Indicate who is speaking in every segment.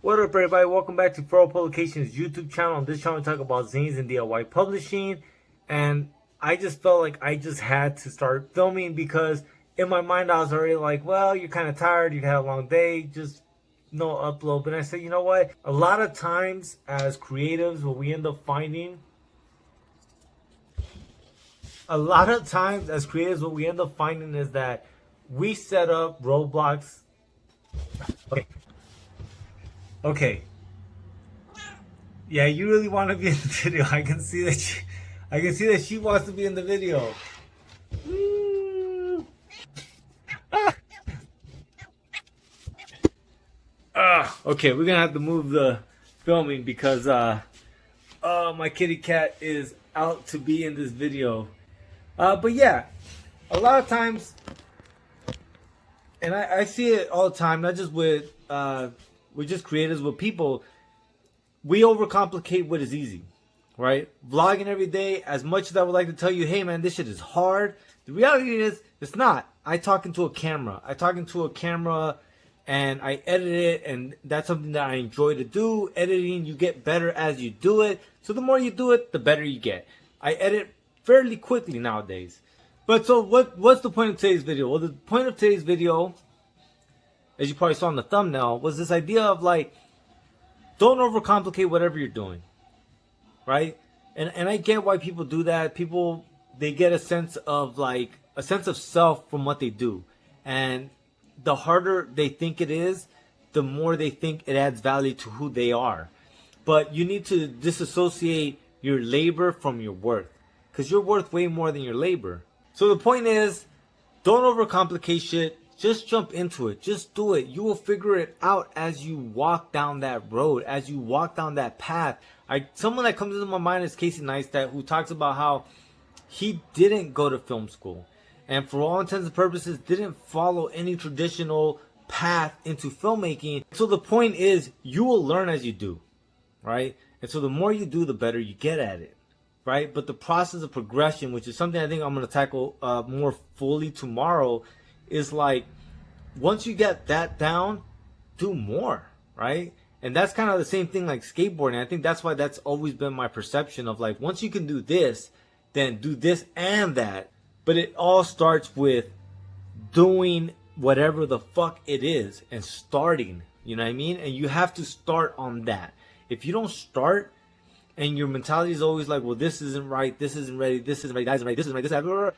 Speaker 1: What up, everybody? Welcome back to Furrow Publications YouTube channel. On this channel, we talk about zines and DIY publishing. And I just felt like I just had to start filming because in my mind, I was already like, well, you're kind of tired. You've had a long day. Just no upload. But I said, you know what? A lot of times as creatives, what we end up finding, is that we set up roadblocks. Okay. Yeah, you really want to be in the video. I can see that she wants to be in the video. Okay, we're gonna have to move the filming because my kitty cat is out to be in this video. But yeah, a lot of times, and I see it all the time, not just with we're just creators, with people, we overcomplicate what is easy, right? Vlogging every day, as much as I would like to tell you, hey man, this shit is hard, the reality is it's not. I talk into a camera and I edit it, and that's something that I enjoy to do. Editing, you get better as you do it, so the more you do it, the better you get. I edit fairly quickly nowadays. But so what's the point of today's video? Well, the point of today's video, as you probably saw in the thumbnail, was this idea of like, don't overcomplicate whatever you're doing, right? And I get why people do that. People, they get a sense of self from what they do, and the harder they think it is, the more they think it adds value to who they are. But you need to disassociate your labor from your worth, because you're worth way more than your labor. So the point is, don't overcomplicate shit. Just jump into it. Just do it. You will figure it out as you walk down that road, as you walk down that path. Someone that comes into my mind is Casey Neistat, who talks about how he didn't go to film school, and for all intents and purposes didn't follow any traditional path into filmmaking. So the point is, you will learn as you do, right? And so the more you do, the better you get at it, right? But the process of progression, which is something I think I'm going to tackle more fully tomorrow, is like, once you get that down, do more, right? And that's kind of the same thing like skateboarding. I think that's why that's always been my perception of like, once you can do this, then do this and that. But it all starts with doing whatever the fuck it is and starting, you know what I mean? And you have to start on that. If you don't start, and your mentality is always like, well, this isn't right, this isn't ready, this isn't right, that isn't right, this isn't right, this isn't right,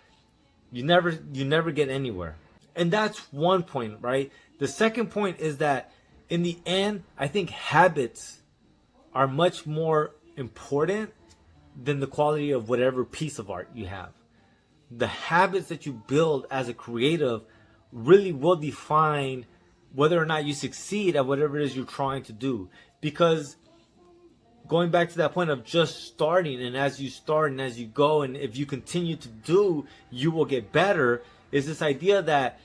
Speaker 1: you never get anywhere. And that's one point, right? The second point is that in the end, I think habits are much more important than the quality of whatever piece of art you have. The habits that you build as a creative really will define whether or not you succeed at whatever it is you're trying to do. Because going back to that point of just starting, and as you start and as you go, and if you continue to do, you will get better, is this idea that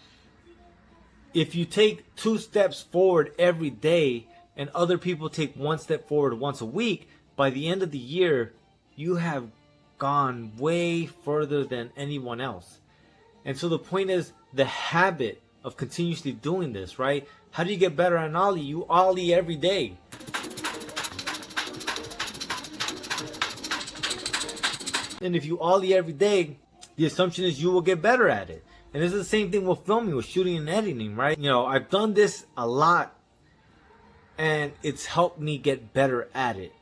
Speaker 1: if you take 2 steps forward every day and other people take 1 step forward once a week, by the end of the year, you have gone way further than anyone else. And so the point is the habit of continuously doing this, right? How do you get better at ollie? You ollie every day. And if you ollie every day, the assumption is you will get better at it. And it's the same thing with filming, with shooting and editing, right? You know, I've done this a lot, and it's helped me get better at it.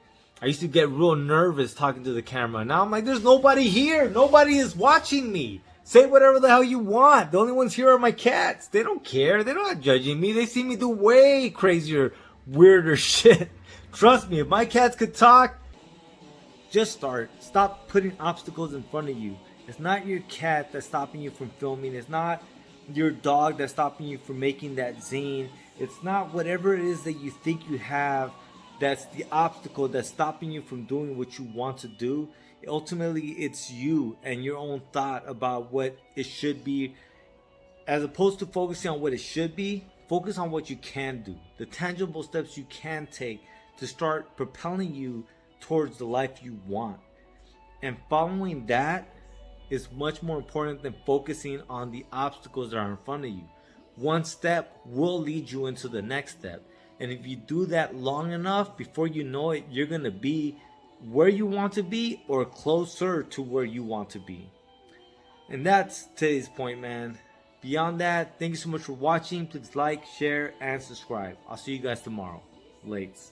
Speaker 1: I used to get real nervous talking to the camera. Now I'm like, there's nobody here. Nobody is watching me. Say whatever the hell you want. The only ones here are my cats. They don't care. They're not judging me. They see me do way crazier, weirder shit. Trust me, if my cats could talk, just start. Stop putting obstacles in front of you. It's not your cat that's stopping you from filming. It's not your dog that's stopping you from making that zine. It's not whatever it is that you think you have that's the obstacle that's stopping you from doing what you want to do. Ultimately, it's you and your own thought about what it should be. As opposed to focusing on what it should be, focus on what you can do. The tangible steps you can take to start propelling you towards the life you want. And following that is much more important than focusing on the obstacles that are in front of you. One step will lead you into the next step. And if you do that long enough, before you know it, you're going to be where you want to be or closer to where you want to be. And that's today's point, man. Beyond that, thank you so much for watching. Please like, share, and subscribe. I'll see you guys tomorrow. Lates.